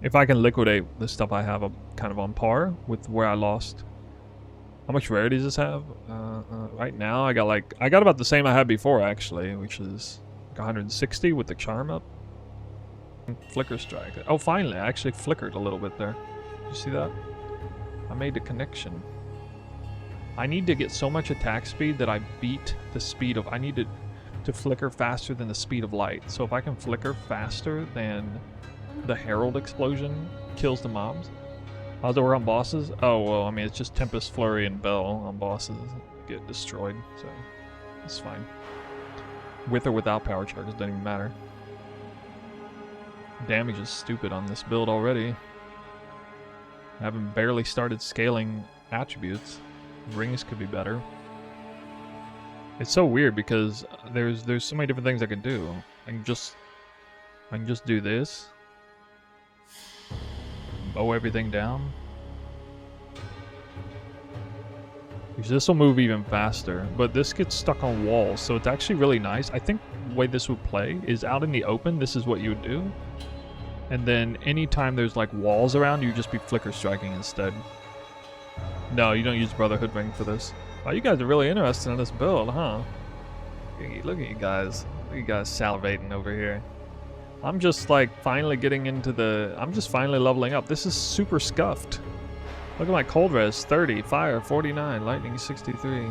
If I can liquidate the stuff I have, I'm kind of on par with where I lost. How much rarity does this have? Right now, I got about the same I had before, actually, which is like 160 with the charm up. Flicker strike. Oh, finally, I actually flickered a little bit there. Did you see that? I made the connection. I need to get so much attack speed that I beat the speed of... I need to flicker faster than the speed of light. So if I can flicker faster than the Herald explosion kills the mobs. How's it work on bosses? Oh, well, I mean, it's just Tempest, Flurry, and Bell on bosses get destroyed, so it's fine. With or without power charges, doesn't even matter. Damage is stupid on this build already. I haven't barely started scaling attributes. Rings could be better. It's so weird because there's so many different things I can do. I can just do this. Bow everything down. Because this will move even faster, but this gets stuck on walls, so it's actually really nice. I think the way this would play is out in the open, this is what you would do. And then anytime there's like walls around, you just be flicker striking instead. No, you don't use Brotherhood Ring for this. Oh, you guys are really interested in this build, huh? Look at you guys. Look at you guys salivating over here. I'm just like finally getting into the... I'm just finally leveling up. This is super scuffed. Look at my cold res, 30, fire, 49, lightning, 63.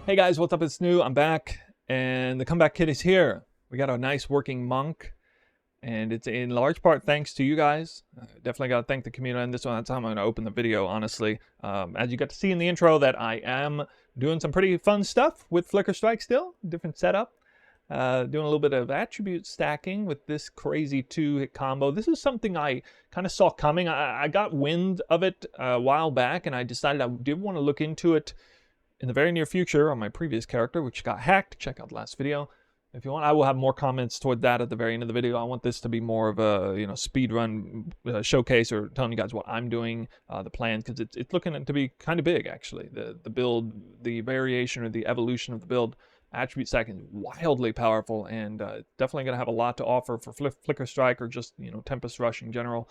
Hey guys, what's up? It's New. I'm back, and the comeback kit is here. We got a nice working monk, and it's in large part thanks to you guys. Definitely got to thank the community on this one. That's how I'm going to open the video, honestly. As you got to see in the intro, that I am doing some pretty fun stuff with Flicker Strike still. Different setup. Doing a little bit of attribute stacking with this crazy 2-hit combo. This is something I kind of saw coming. I got wind of it a while back, and I decided I did want to look into it in the very near future on my previous character, which got hacked. Check out the last video if you want. I will have more comments toward that at the very end of the video. I want this to be more of a speed run showcase, or telling you guys what I'm doing, the plan, because it's looking to be kind of big actually. The build, the variation or the evolution of the build. Attribute stacking is wildly powerful, and definitely going to have a lot to offer for Flicker Strike or just Tempest Rush in general.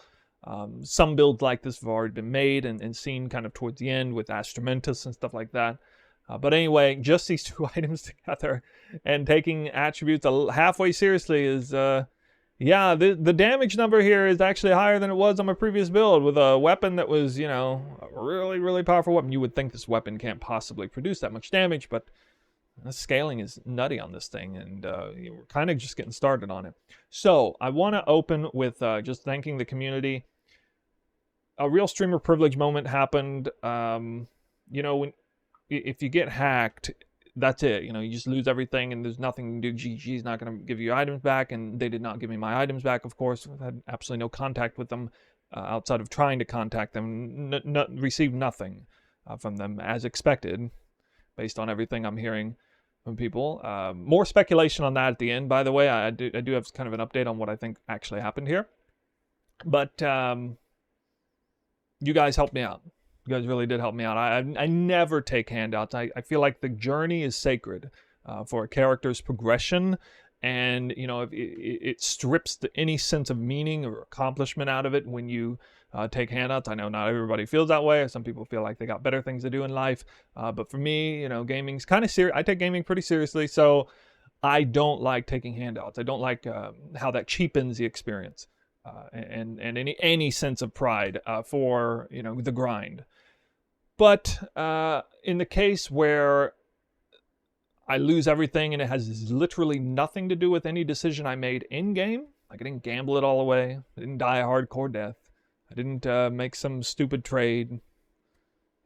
Some builds like this have already been made and seen kind of towards the end with Astramentus and stuff like that. But anyway, just these two items together and taking attributes halfway seriously is, yeah, the damage number here is actually higher than it was on my previous build with a weapon that was, a really, really powerful weapon. You would think this weapon can't possibly produce that much damage, but the scaling is nutty on this thing, and we're kind of just getting started on it. So I want to open with just thanking the community. A real streamer privilege moment happened. If you get hacked, that's it. You just lose everything, and there's nothing to do. GG's not going to give you items back, and they did not give me my items back, of course. I had absolutely no contact with them outside of trying to contact them. Received nothing from them as expected, based on everything I'm hearing from people. More speculation on that at the end, by the way. I do have kind of an update on what I think actually happened here. But you guys helped me out. You guys really did help me out. I never take handouts. I feel like the journey is sacred for a character's progression. And, if it strips any sense of meaning or accomplishment out of it when you take handouts. I know not everybody feels that way. Some people feel like they got better things to do in life. But for me, gaming's kind of serious. I take gaming pretty seriously, so I don't like taking handouts. I don't like how that cheapens the experience and any sense of pride for the grind. But in the case where I lose everything and it has literally nothing to do with any decision I made in-game, like I didn't gamble it all away, I didn't die a hardcore death, I didn't make some stupid trade,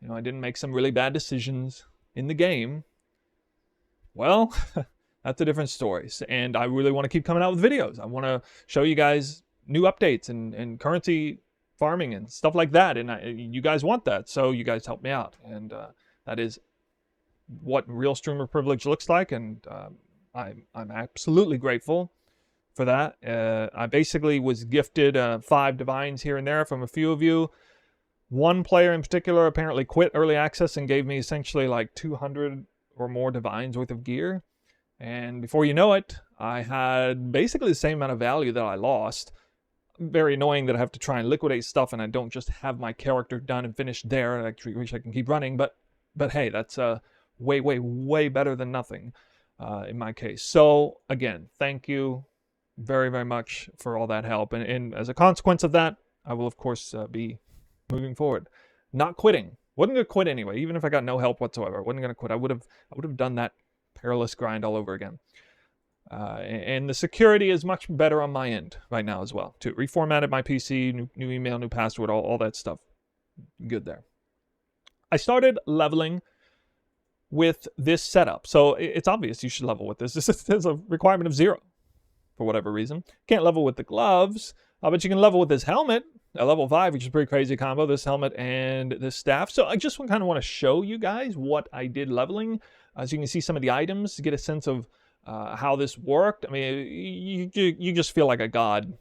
I didn't make some really bad decisions in the game, well, that's a different story. And I really want to keep coming out with videos. I want to show you guys new updates and currency farming and stuff like that, and you guys want that, so you guys help me out, and that is what real streamer privilege looks like, and I'm absolutely grateful for that. I basically was gifted 5 divines here and there from a few of you. One player in particular apparently quit early access and gave me essentially like 200 or more divines worth of gear, and before you know it, I had basically the same amount of value that I lost. Very annoying that I have to try and liquidate stuff and I don't just have my character done and finished there. I actually wish I can keep running, but hey, that's way, way, way better than nothing in my case. So again, thank you very, very much for all that help. And as a consequence of that, I will of course be moving forward, not quitting. Wasn't gonna quit anyway, even if I got no help whatsoever. I wasn't gonna quit. I would have done that perilous grind all over again. And the security is much better on my end right now as well, too. Reformatted my PC, new email, new password, all that stuff. Good there. I started leveling with this setup. So it's obvious you should level with this. There's a requirement of 0 for whatever reason. Can't level with the gloves, but you can level with this helmet, a level 5, which is a pretty crazy combo, this helmet and this staff. So I just kind of want to show you guys what I did leveling. So you can see some of the items to get a sense of how this worked. I mean, you just feel like a god,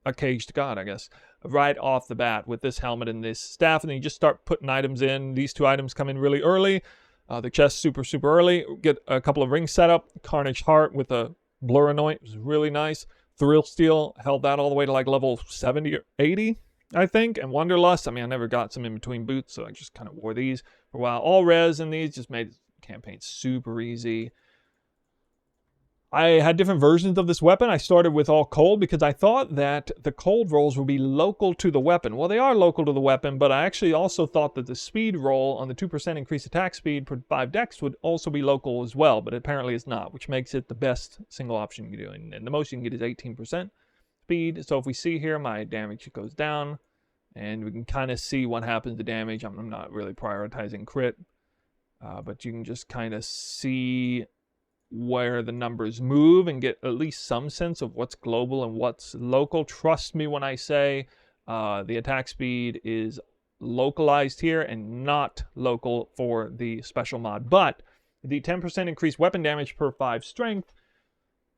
a caged god, I guess, right off the bat with this helmet and this staff. And then you just start putting items in. These 2 items come in really early. The chest super early. Get a couple of rings set up. Carnage Heart with a Blur Anoint was really nice. Thrill Steel held that all the way to like level 70 or 80, I think. And Wanderlust, I mean, I never got some in between boots, so I just kind of wore these for a while. All res in these just made campaign super easy. I had different versions of this weapon. I started with all cold because I thought that the cold rolls would be local to the weapon. Well, they are local to the weapon, but I actually also thought that the speed roll on the 2% increased attack speed per 5 dex would also be local as well, but apparently it's not, which makes it the best single option you can do. And the most you can get is 18% speed. So if we see here, my damage goes down, and we can kind of see what happens to damage. I'm not really prioritizing crit, but you can just kind of see where the numbers move and get at least some sense of what's global and what's local. Trust me when I say the attack speed is localized here and not local for the special mod. But the 10% increased weapon damage per 5 strength,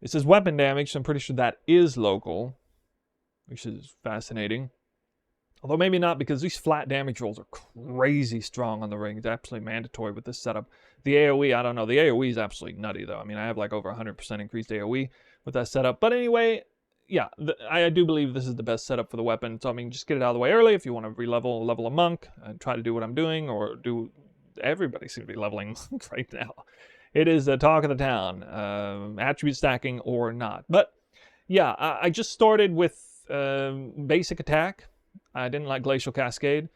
it says weapon damage, so I'm pretty sure that is local, which is fascinating. Although maybe not, because these flat damage rolls are crazy strong on the ring. It's absolutely mandatory with this setup. The AoE, I don't know. The AoE is absolutely nutty, though. I mean, I have like over 100% increased AoE with that setup. But anyway, yeah, I do believe this is the best setup for the weapon. So, I mean, just get it out of the way early if you want to level a monk and try to do what I'm doing, or do... Everybody seems to be leveling right now. It is the talk of the town, attribute stacking or not. But, yeah, I just started with basic attack. I didn't like Glacial Cascade.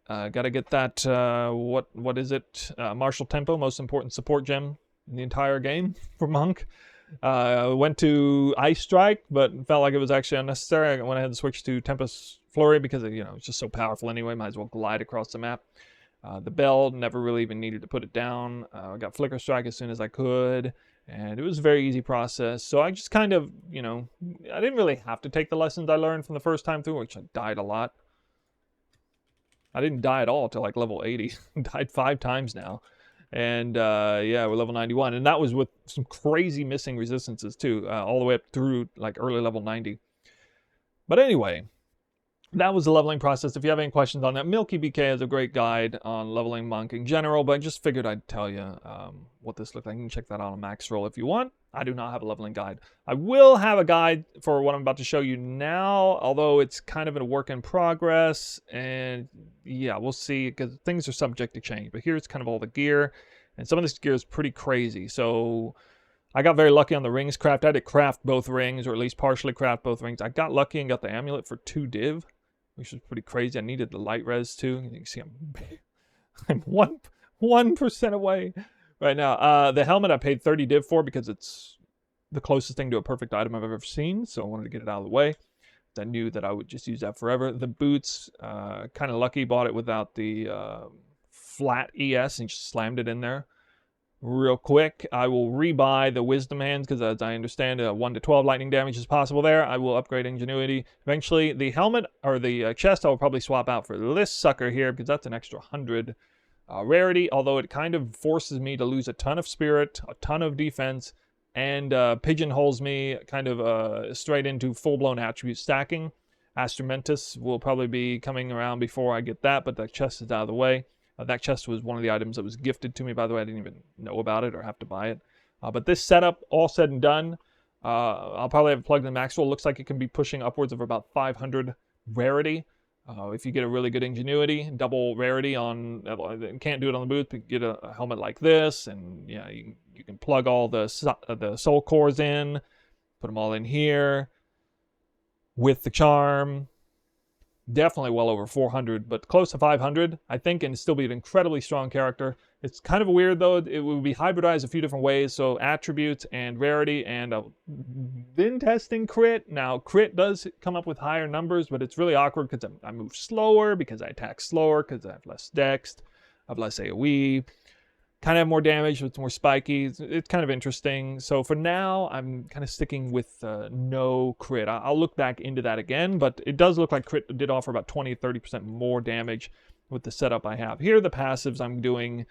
Got to get that, what is it? Martial Tempo, most important support gem in the entire game for Monk. Went to Ice Strike, but felt like it was actually unnecessary. I went ahead and switched to Tempest Flurry because, it's just so powerful anyway. Might as well glide across the map. The Bell, never really even needed to put it down. I got Flicker Strike as soon as I could. And it was a very easy process. So I just kind of, I didn't really have to take the lessons I learned from the first time through, which I died a lot. I didn't die at all till like level 80. Died 5 times now. And yeah, we're level 91. And that was with some crazy missing resistances too, all the way up through like early level 90. But anyway, that was the leveling process. If you have any questions on that, Milky BK has a great guide on leveling Monk in general, but I just figured I'd tell you what this looked like. You can check that out on Max Roll if you want. I do not have a leveling guide. I will have a guide for what I'm about to show you now, although it's kind of a work in progress, and yeah, we'll see, because things are subject to change. But here's kind of all the gear, and some of this gear is pretty crazy. So I got very lucky on the rings craft. I had to craft both rings, or at least partially craft both rings. I got lucky and got the amulet for 2 div, which was pretty crazy. I needed the light res too. You can see I'm 1% away right now. The helmet I paid 30 div for because it's the closest thing to a perfect item I've ever seen, so I wanted to get it out of the way. I knew that I would just use that forever. The boots, kind of lucky, bought it without the flat ES and just slammed it in there real quick. I will rebuy the wisdom hands because, as I understand, 1 to 12 lightning damage is possible there. I will upgrade ingenuity eventually. The helmet, or the chest, I will probably swap out for this sucker here because that's an extra 100 rarity, although it kind of forces me to lose a ton of spirit, a ton of defense, and pigeonholes me kind of straight into full-blown attribute stacking. Astrumentus will probably be coming around before I get that, but the chest is out of the way. That chest was one of the items that was gifted to me, by the way. I didn't even know about it or have to buy it. But this setup, all said and done, I'll probably have it plugged in Maxwell. Looks like it can be pushing upwards of about 500 rarity. If you get a really good ingenuity, double rarity on, can't do it on the booth, but get a helmet like this, and yeah, you can plug all the soul cores in, put them all in here with the charm. Definitely well over 400, but close to 500, I think, and still be an incredibly strong character. It's kind of weird, though. It would be hybridized a few different ways, so attributes and rarity, and been testing crit. Now, crit does come up with higher numbers, but it's really awkward because I move slower, because I attack slower, because I have less dex, I have less AoE. Kind of have more damage, but it's more spiky. It's kind of interesting. So for now, I'm kind of sticking with no crit. I'll look back into that again, but it does look like crit did offer about 20-30% more damage with the setup I have. Here, the passives I'm doing,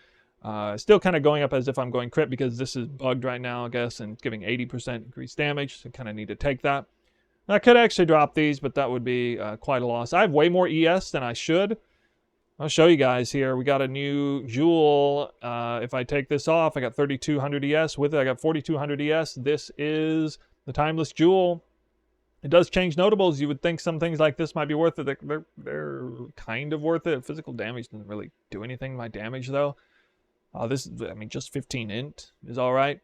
still kind of going up as if I'm going crit, because this is bugged right now, I guess, and it's giving 80% increased damage, so kind of need to take that. I could actually drop these, but that would be quite a loss. I have way more ES than I should. I'll show you guys here. We got a new jewel. If I take this off, I got 3200 ES. With it, I got 4200 ES. This is the Timeless Jewel. It does change notables. You would think some things like this might be worth it. They're kind of worth it. Physical damage doesn't really do anything to my damage, though. This is, I mean, just 15 int is all right.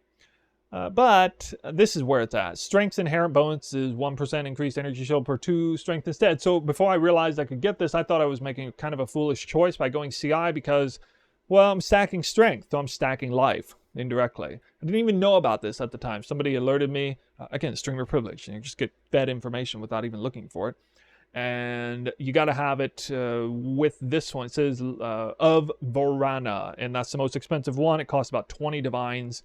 But this is where it's at. Strength's inherent bonus is 1% increased energy shield per 2 strength instead. So before I realized I could get this, I thought I was making kind of a foolish choice by going CI because, well, I'm stacking strength, so I'm stacking life indirectly. I didn't even know about this at the time. Somebody alerted me. Again, streamer privilege. You just get fed information without even looking for it. And you got to have it with this one. It says of Vorana, and that's the most expensive one. It costs about 20 divines.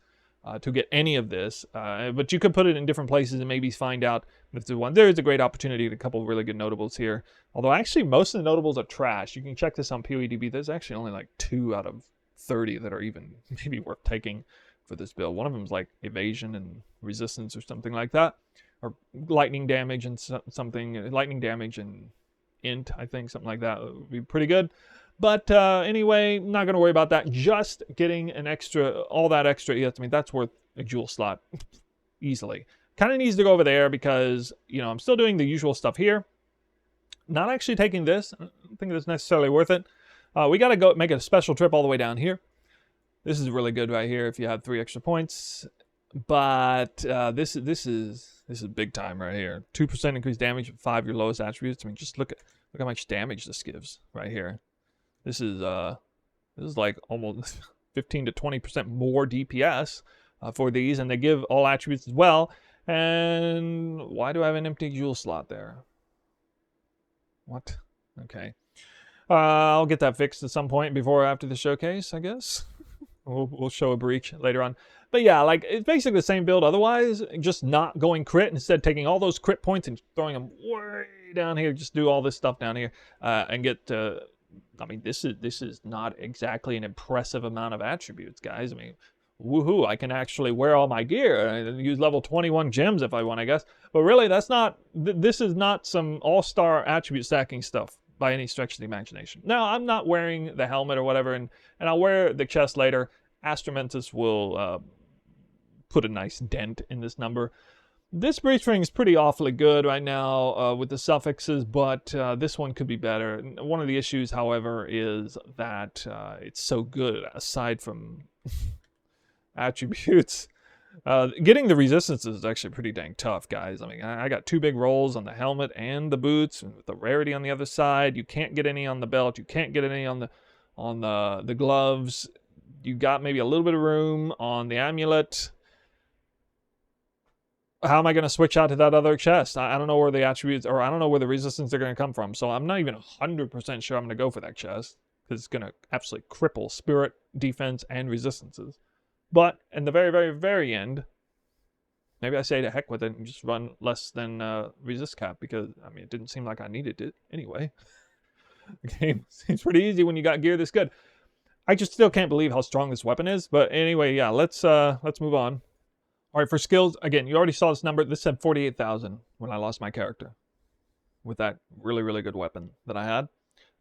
To get any of this, but you could put it in different places and maybe find out if there's one. There is a great opportunity to a couple of really good notables here. Although actually most of the notables are trash. You can check this on PoE2. There's actually only like 2 out of 30 that are even maybe worth taking for this build. One of them is like evasion and resistance or something like that, or lightning damage and something. Lightning damage and int, I think, something like that would be pretty good. But anyway, I'm not going to worry about that. Just getting an extra, all that extra ES, I mean, that's worth a jewel slot easily. Kind of needs to go over there because, you know, I'm still doing the usual stuff here. Not actually taking this. I don't think that's necessarily worth it. We got to go make a special trip all the way down here. This is really good right here if you have 3 extra points. But this is big time right here. 2% increased damage, 5 your lowest attributes. I mean, just look how much damage this gives right here. This is like almost 15 to 20% more DPS for these, and they give all attributes as well. And why do I have an empty jewel slot there? What? Okay. I'll get that fixed at some point before or after the showcase, I guess. We'll show a breach later on. But yeah, like, it's basically the same build otherwise, just not going crit, instead taking all those crit points and throwing them way down here. Just do all this stuff down here and get... I mean, this is not exactly an impressive amount of attributes, guys. I mean, woohoo, I can actually wear all my gear and use level 21 gems if I want, I guess. But really, that's not, this is not some all-star attribute stacking stuff by any stretch of the imagination. Now, I'm not wearing the helmet or whatever, and I'll wear the chest later. Astromentus will put a nice dent in this number. This breach ring is pretty awfully good right now with the suffixes, but this one could be better. One of the issues, however, is that it's so good aside from attributes. Getting the resistances is actually pretty dang tough, guys. I mean, I got 2 big rolls on the helmet and the boots, and with the rarity on the other side. You can't get any on the belt. You can't get any on the gloves. You got maybe a little bit of room on the amulet. How am I going to switch out to that other chest? I don't know where the attributes, or I don't know where the resistance are going to come from. So I'm not even 100% sure I'm going to go for that chest, because it's going to absolutely cripple spirit, defense, and resistances. But in the very, very, very end, maybe I say to heck with it and just run less than resist cap, because, I mean, it didn't seem like I needed it anyway. The game seems pretty easy when you got gear this good. I just still can't believe how strong this weapon is. But anyway, yeah, let's move on. All right, for skills, again, you already saw this number. This said 48,000 when I lost my character with that really, really good weapon that I had.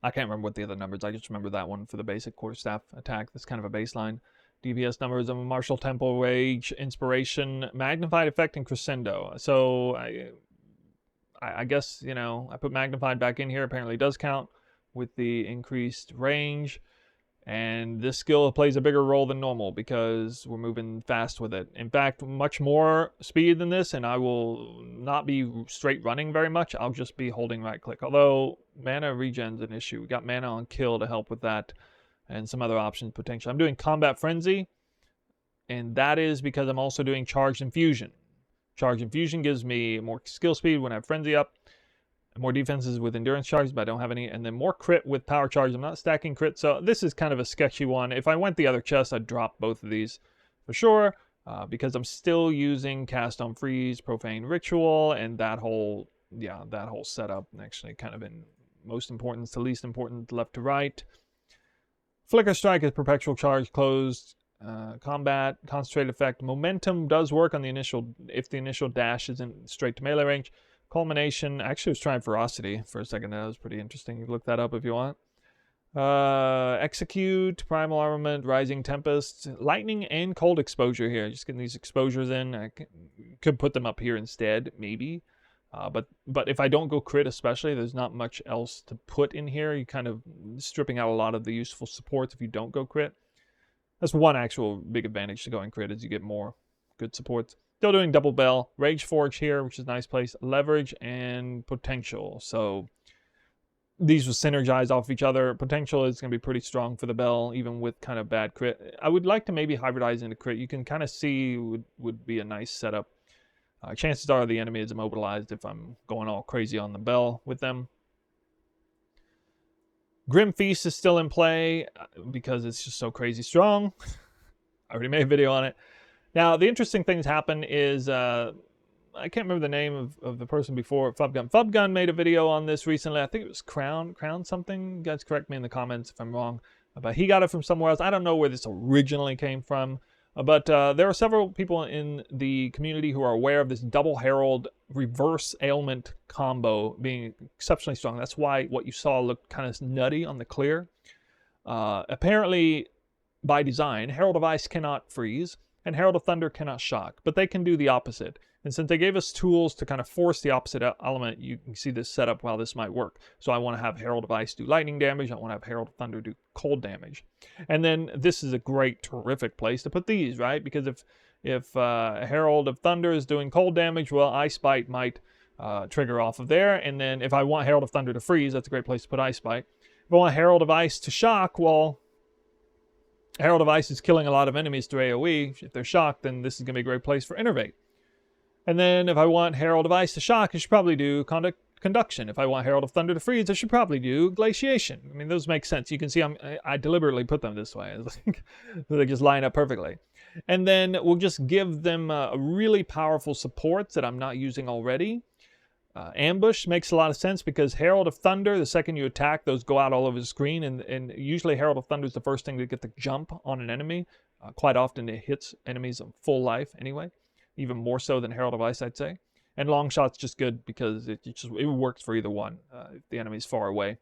I can't remember what the other numbers. I just remember that one for the basic quarterstaff attack. That's kind of a baseline. DPS numbers of Martial Temple, Rage, Inspiration, Magnified Effect, and Crescendo. So I guess, you know, I put Magnified back in here. Apparently it does count with the increased range. And this skill plays a bigger role than normal because we're moving fast with it. In fact, much more speed than this, and I will not be straight running very much. I'll just be holding right click. Although mana regen's an issue. We got mana on kill to help with that and some other options potentially. I'm doing Combat Frenzy, and that is because I'm also doing Charged Infusion. Charged Infusion gives me more skill speed when I have Frenzy up. More defenses with endurance charges, but I don't have any. And then more crit with power charge. I'm not stacking crit, so this is kind of a sketchy one. If I went the other chest, I'd drop both of these for sure, because I'm still using Cast on Freeze, Profane Ritual, and that whole setup. Actually, kind of in most importance to least important, left to right. Flicker Strike is perpetual charge, closed. Combat, concentrated effect. Momentum does work on the initial, if the initial dash isn't straight to melee range. Culmination, actually I was trying Ferocity for a second. That was pretty interesting. You can look that up if you want. Execute, Primal Armament, Rising Tempest, Lightning, and Cold Exposure here. Just getting these exposures in. I could put them up here instead, maybe. But if I don't go crit especially, there's not much else to put in here. You're kind of stripping out a lot of the useful supports if you don't go crit. That's one actual big advantage to going crit, is you get more good supports. Still doing Double Bell, Rage Forge here, which is a nice place, Leverage, and Potential. So these will synergize off each other. Potential is going to be pretty strong for the Bell, even with kind of bad crit. I would like to maybe hybridize into crit. You can kind of see would be a nice setup. Chances are the enemy is immobilized if I'm going all crazy on the Bell with them. Grim Feast is still in play because it's just so crazy strong. I already made a video on it. Now, the interesting things happen is, I can't remember the name of the person before, Fubgun. Fubgun made a video on this recently. I think it was Crown something. You guys correct me in the comments if I'm wrong. But he got it from somewhere else. I don't know where this originally came from. But there are several people in the community who are aware of this Double Herald reverse ailment combo being exceptionally strong. That's why what you saw looked kind of nutty on the clear. Apparently, by design, Herald of Ice cannot freeze, and Herald of Thunder cannot shock, but they can do the opposite. And since they gave us tools to kind of force the opposite element, you can see this setup while this might work. So I want to have Herald of Ice do lightning damage. I want to have Herald of Thunder do cold damage. And then this is a great, terrific place to put these, right? Because if Herald of Thunder is doing cold damage, well, Ice Bite might trigger off of there. And then if I want Herald of Thunder to freeze, that's a great place to put Ice Bite. If I want Herald of Ice to shock, well, Herald of Ice is killing a lot of enemies through AoE. If they're shocked, then this is going to be a great place for Innervate. And then if I want Herald of Ice to shock, I should probably do Conduction. If I want Herald of Thunder to freeze, I should probably do Glaciation. I mean, those make sense. You can see I deliberately put them this way. They just line up perfectly. And then we'll just give them really powerful supports that I'm not using already. Ambush makes a lot of sense because Herald of Thunder, the second you attack, those go out all over the screen, and usually Herald of Thunder is the first thing to get the jump on an enemy. Quite often it hits enemies of full life anyway, even more so than Herald of Ice, I'd say. And long shot's just good because it works for either one. If the enemy's far away,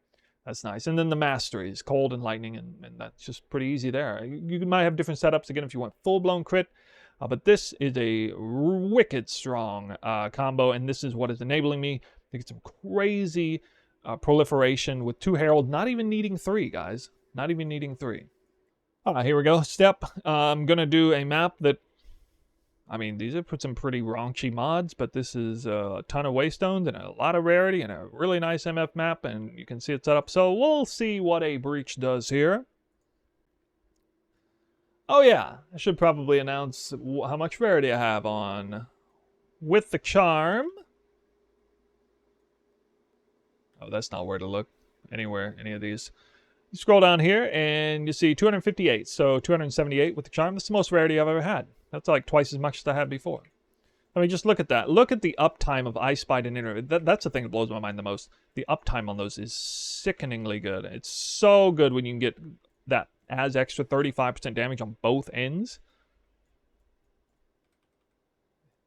that's nice. And then the masteries, cold and lightning, and that's just pretty easy there. You might have different setups again if you want full-blown crit. But this is a wicked strong combo, and this is what is enabling me to get some crazy proliferation with 2 Herald, not even needing 3, guys. Not even needing 3. All right, here we go. Step. I'm going to do a map that, I mean, these have put some pretty raunchy mods, but this is a ton of waystones and a lot of rarity and a really nice MF map, and you can see it set up. So we'll see what a breach does here. Oh yeah, I should probably announce how much rarity I have on. With the charm. Oh, that's not where to look. Anywhere, any of these. You scroll down here and you see 258. So 278 with the charm. That's the most rarity I've ever had. That's like twice as much as I had before. I mean, just look at that. Look at the uptime of Ice Bite and Innervate. That's the thing that blows my mind the most. The uptime on those is sickeningly good. It's so good when you can get that as extra 35% damage on both ends.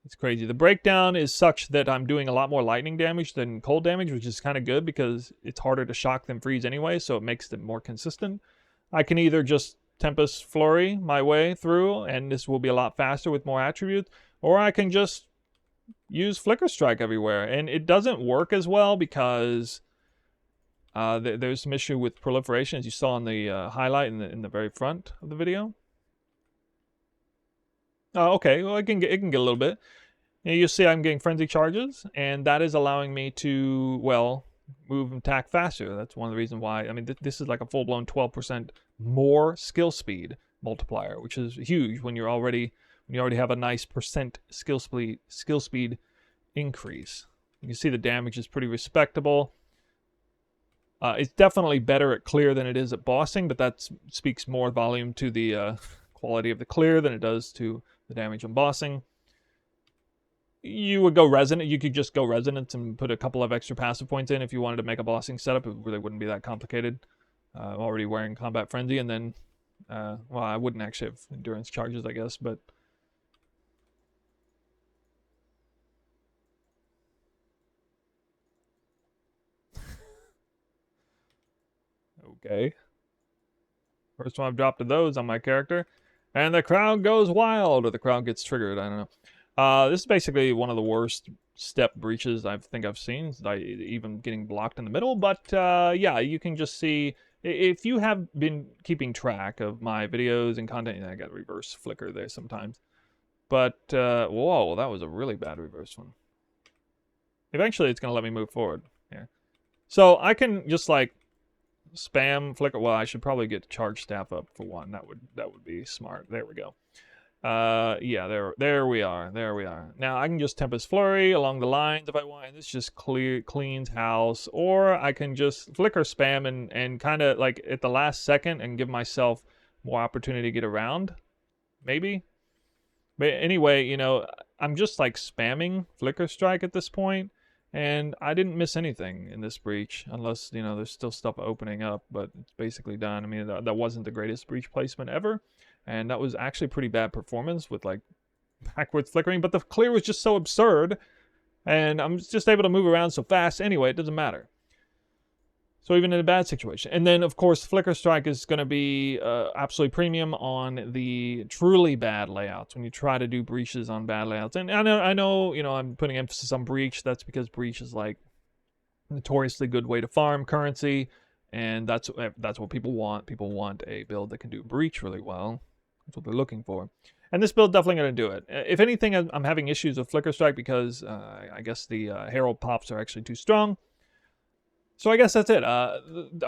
It's crazy. The breakdown is such that I'm doing a lot more lightning damage than cold damage, which is kind of good because it's harder to shock than freeze anyway, so it makes them more consistent. I can either just Tempest Flurry my way through, and this will be a lot faster with more attributes, or I can just use Flicker Strike everywhere. And it doesn't work as well because there's some issue with proliferation, as you saw in the highlight in the very front of the video. Okay, well, it can get a little bit. You'll see I'm getting frenzy charges, and that is allowing me to, well, move and attack faster. That's one of the reasons why. I mean, this is like a full-blown 12% more skill speed multiplier, which is huge when you already have a nice percent skill speed increase. You can see the damage is pretty respectable. It's definitely better at clear than it is at bossing, but that speaks more volume to the quality of the clear than it does to the damage on bossing. You would go resonant. You could just go resonance and put a couple of extra passive points in if you wanted to make a bossing setup. It really wouldn't be that complicated. Already wearing combat frenzy, and then, well, I wouldn't actually have endurance charges, I guess, but. Okay. First one I've dropped of those on my character. And the crowd goes wild, or the crowd gets triggered, I don't know. This is basically one of the worst step breaches I think I've seen, even getting blocked in the middle. But yeah, you can just see, if you have been keeping track of my videos and content, I got reverse flicker there sometimes. But, whoa, that was a really bad reverse one. Eventually it's going to let me move forward. Yeah. So I can just like spam flicker. Well, I should probably get charge staff up for one. That would be smart. There we go. Yeah, there we are. There we are. Now I can just Tempest Flurry along the lines if I want. This just cleans house, or I can just flicker spam and kind of like at the last second and give myself more opportunity to get around, maybe. But anyway, you know, I'm just like spamming Flicker Strike at this point. And I didn't miss anything in this breach, unless, you know, there's still stuff opening up, but it's basically done. I mean, that wasn't the greatest breach placement ever, and that was actually pretty bad performance with, like, backwards flickering, but the clear was just so absurd, and I'm just able to move around so fast. Anyway, it doesn't matter. So even in a bad situation. And then, of course, Flicker Strike is going to be absolutely premium on the truly bad layouts, when you try to do breaches on bad layouts. And I know, you know, I'm putting emphasis on breach. That's because breach is like a notoriously good way to farm currency, and that's what people want. People want a build that can do breach really well. That's what they're looking for. And this build definitely going to do it. If anything, I'm having issues with Flicker Strike because I guess the Herald pops are actually too strong. So I guess that's it. I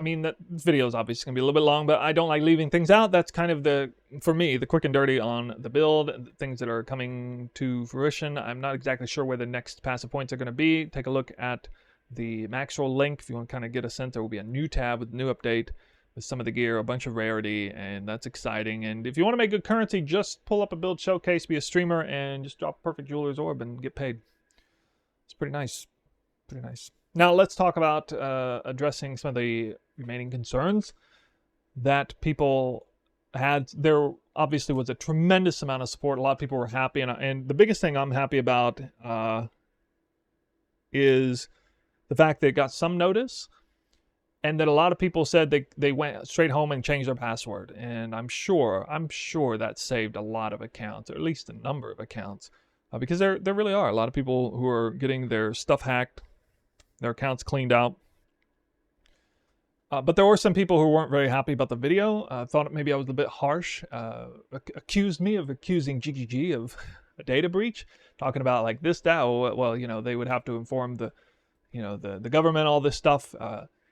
mean, this video is obviously going to be a little bit long, but I don't like leaving things out. That's kind of for me, the quick and dirty on the build, things that are coming to fruition. I'm not exactly sure where the next passive points are going to be. Take a look at the max roll link if you want to kind of get a sense. There will be a new tab with a new update with some of the gear, a bunch of rarity, and that's exciting. And if you want to make good currency, just pull up a build showcase, be a streamer, and just drop a perfect jeweler's orb and get paid. It's pretty nice. Pretty nice. Now let's talk about addressing some of the remaining concerns that people had. There obviously was a tremendous amount of support. A lot of people were happy, and the biggest thing I'm happy about is the fact that it got some notice, and that a lot of people said they went straight home and changed their password. And I'm sure that saved a lot of accounts, or at least a number of accounts, because there really are a lot of people who are getting their stuff hacked, their accounts cleaned out. But there were some people who weren't very happy about the video, thought maybe I was a bit harsh, accused me of accusing GGG of a data breach, talking about like this, that, well, you know, they would have to inform the government, all this stuff.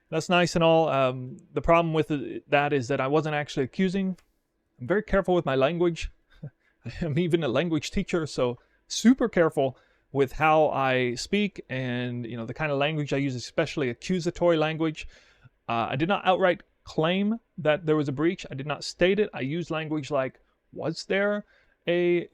That's nice and all. The problem with that is that I wasn't actually accusing. I'm very careful with my language. I'm even a language teacher, so super careful with how I speak, and you know, the kind of language I use, especially accusatory language. I did not outright claim that there was a breach. I did not state it. I used language like, was there a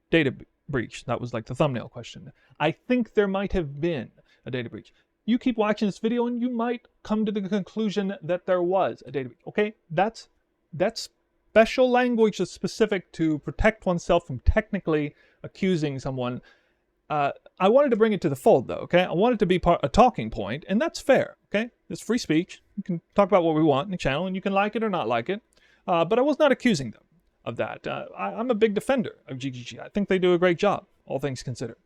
data breach? That was like the thumbnail question. I think there might have been a data breach. You keep watching this video and you might come to the conclusion that there was a data breach. Okay, that's special language that's specific to protect oneself from technically accusing someone. I wanted to bring it to the fold, though, okay? I wanted to be a talking point, and that's fair, okay? It's free speech. You can talk about what we want in the channel, and you can like it or not like it. but I was not accusing them of that. I'm a big defender of GGG. I think they do a great job, all things considered.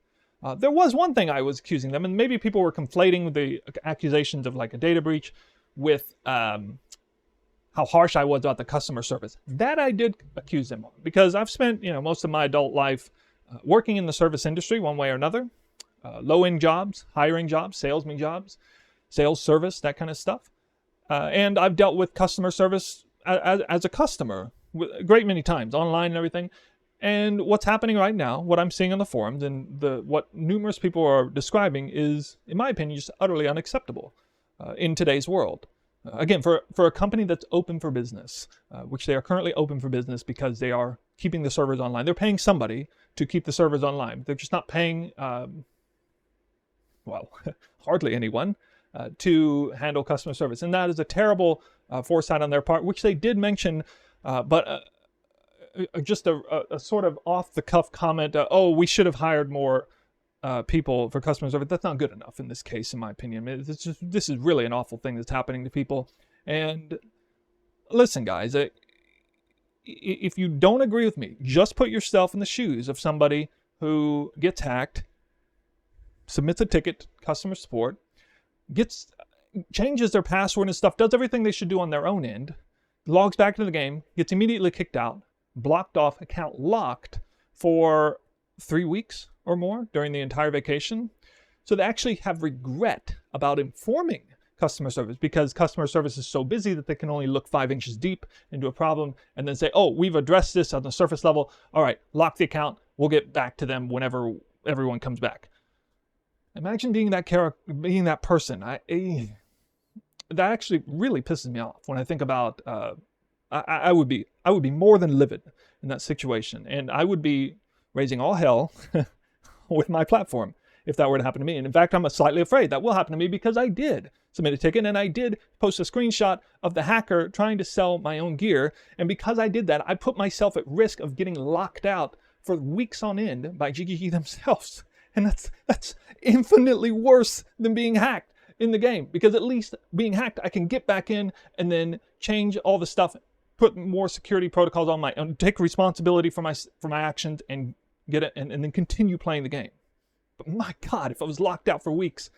There was one thing I was accusing them, and maybe people were conflating the accusations of like a data breach with how harsh I was about the customer service. That I did accuse them of, because I've spent most of my adult life working in the service industry one way or another, low-end jobs, hiring jobs, salesman jobs, sales service, that kind of stuff. And I've dealt with customer service as a customer a great many times, online and everything. And what's happening right now, what I'm seeing on the forums and what numerous people are describing is, in my opinion, just utterly unacceptable in today's world. Again, for a company that's open for business, which they are currently open for business because they are keeping the servers online. They're paying somebody to keep the servers online. They're just not paying, hardly anyone to handle customer service. And that is a terrible foresight on their part, which they did mention, but just a sort of off-the-cuff comment, we should have hired more people for customer service. That's not good enough in this case, in my opinion. This is really an awful thing that's happening to people. And listen, guys, if you don't agree with me, just put yourself in the shoes of somebody who gets hacked, submits a ticket to customer support, changes their password and stuff, does everything they should do on their own end, logs back into the game, gets immediately kicked out, blocked off, account locked for 3 weeks or more during the entire vacation. So they actually have regret about informing customer service, because customer service is so busy that they can only look 5 inches deep into a problem and then say, we've addressed this on the surface level. All right, lock the account. We'll get back to them whenever everyone comes back. Imagine being that character, being that person. That actually really pisses me off when I think about. I would be more than livid in that situation, and I would be raising all hell with my platform if that were to happen to me. And in fact, I'm slightly afraid that will happen to me, because I did submit a ticket and I did post a screenshot of the hacker trying to sell my own gear. And because I did that, I put myself at risk of getting locked out for weeks on end by GGG themselves. And that's infinitely worse than being hacked in the game, because at least being hacked, I can get back in and then change all the stuff, put more security protocols on my own, take responsibility for my actions, and get it, and then continue playing the game. But my God, if I was locked out for weeks,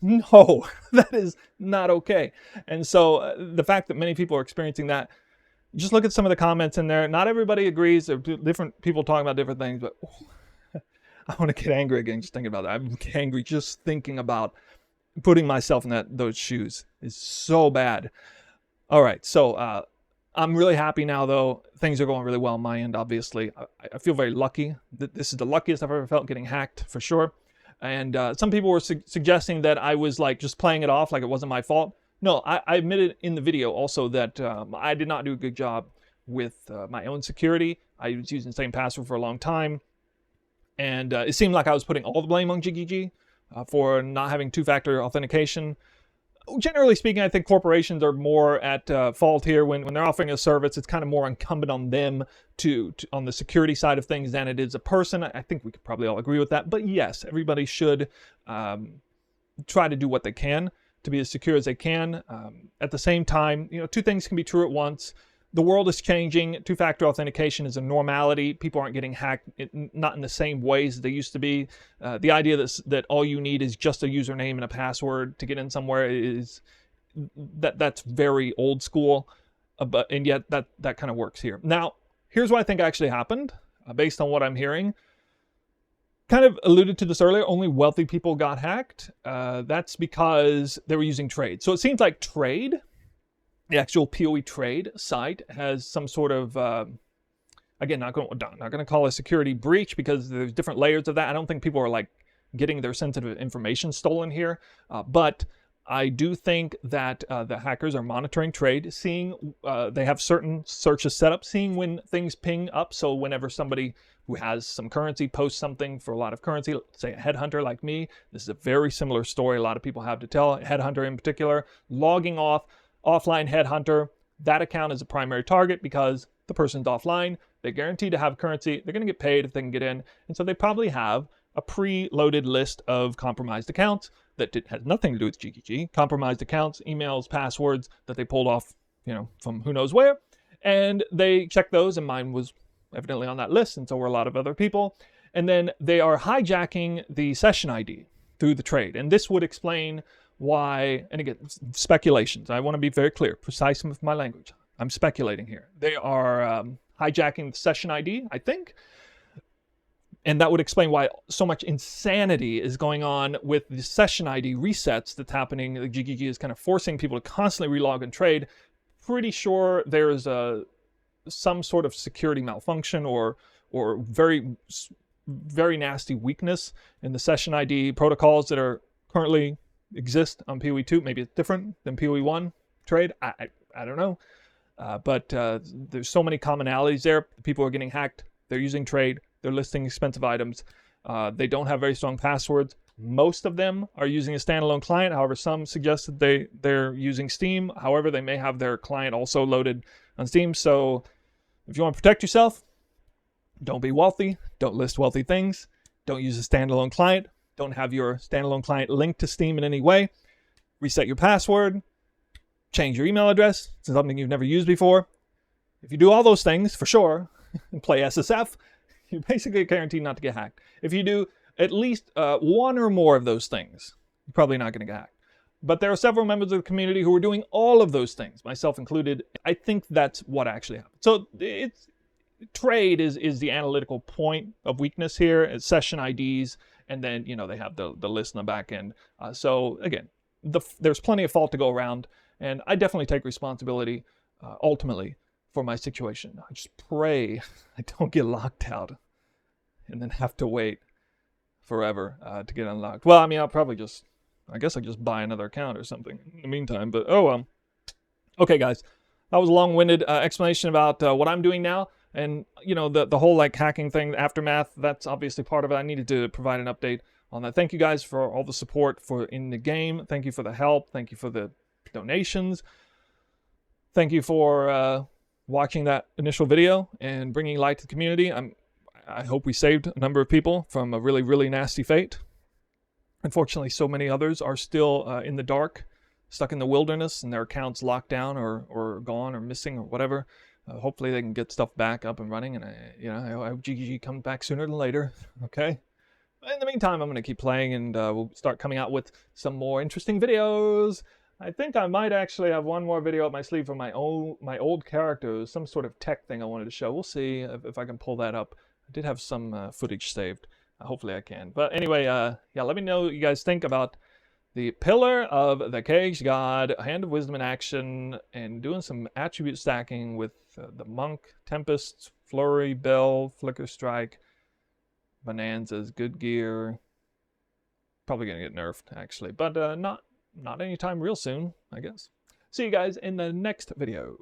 no, that is not okay. And so the fact that many people are experiencing that, just look at some of the comments in there. Not everybody agrees. There are different people talking about different things, but I want to get angry again just thinking about that. I'm angry just thinking about putting myself in those shoes. Is so bad. All right, so I'm really happy now, though. Things are going really well on my end, obviously. I feel very lucky. This is the luckiest I've ever felt getting hacked, for sure. And some people were suggesting that I was like just playing it off like it wasn't my fault. No, I admitted in the video also that I did not do a good job with my own security. I was using the same password for a long time. And it seemed like I was putting all the blame on GGG for not having two-factor authentication. Generally speaking, I think corporations are more at fault here when they're offering a service. It's kind of more incumbent on them to on the security side of things than it is a person. I think we could probably all agree with that. But yes, everybody should try to do what they can to be as secure as they can. At the same time, two things can be true at once. The world is changing. Two-factor authentication is a normality. People aren't getting hacked, not in the same ways as they used to be. The idea that all you need is just a username and a password to get in somewhere that's very old school. And yet that kind of works here. Now, here's what I think actually happened, based on what I'm hearing. Kind of alluded to this earlier. Only wealthy people got hacked. That's because they were using Trade. So it seems like Trade, the actual PoE Trade site, has some sort of, again, not going to call it a security breach, because there's different layers of that. I don't think people are like getting their sensitive information stolen here. But I do think that the hackers are monitoring Trade, seeing they have certain searches set up, seeing when things ping up. So whenever somebody who has some currency posts something for a lot of currency, say a headhunter like me, this is a very similar story a lot of people have to tell, a headhunter in particular, logging off, offline headhunter, that account is a primary target because the person's offline. They're guaranteed to have currency. They're going to get paid if they can get in. And so they probably have a pre-loaded list of compromised accounts that has nothing to do with GGG. Compromised accounts, emails, passwords that they pulled off, from who knows where. And they checked those, and mine was evidently on that list, and so were a lot of other people. And then they are hijacking the session ID through the trade. And this would explain why, and again, speculations. I want to be very clear, precise with my language. I'm speculating here. They are hijacking the session ID, I think. And that would explain why so much insanity is going on with the session ID resets that's happening. The GGG is kind of forcing people to constantly relog and trade. Pretty sure there's some sort of security malfunction or very, very nasty weakness in the session ID protocols that are currently exist on PoE2. Maybe it's different than PoE1 trade. I don't know. But there's so many commonalities there. People are getting hacked. They're using trade. They're listing expensive items. They don't have very strong passwords. Most of them are using a standalone client. However, some suggest that they're using Steam. However, they may have their client also loaded on Steam. So if you want to protect yourself, don't be wealthy. Don't list wealthy things. Don't use a standalone client. Don't have your standalone client linked to Steam in any way. Reset your password. Change your email address to something you've never used before. If you do all those things, for sure, and play SSF, you're basically guaranteed not to get hacked. If you do at least one or more of those things, you're probably not going to get hacked. But there are several members of the community who are doing all of those things, myself included. I think that's what actually happened. So trade is the analytical point of weakness here. It's session IDs, and then they have the list in the back end. So again, there's plenty of fault to go around, and I definitely take responsibility ultimately for my situation. I just pray I don't get locked out and then have to wait forever to get unlocked. Well, I mean, I guess I'll just buy another account or something in the meantime, but oh well. Okay, guys, that was a long-winded explanation about what I'm doing now. And, the whole hacking thing, aftermath, that's obviously part of it. I needed to provide an update on that. Thank you guys for all the support in the game. Thank you for the help. Thank you for the donations. Thank you for watching that initial video and bringing light to the community. I hope we saved a number of people from a really, really nasty fate. Unfortunately, so many others are still in the dark, stuck in the wilderness, and their accounts locked down or gone or missing or whatever. Hopefully they can get stuff back up and running, and I hope GGG comes back sooner than later. Okay. But in the meantime, I'm going to keep playing, and we'll start coming out with some more interesting videos. I think I might actually have one more video up my sleeve from my old characters, some sort of tech thing I wanted to show. We'll see if I can pull that up. I did have some footage saved. Hopefully I can. But anyway, yeah, let me know what you guys think about the Pillar of the Caged God, Hand of Wisdom in action, and doing some attribute stacking with the Monk, Tempest, Flurry, Bell, Flicker Strike, Bonanzas, Good Gear. Probably going to get nerfed, actually, but not anytime real soon, I guess. See you guys in the next video.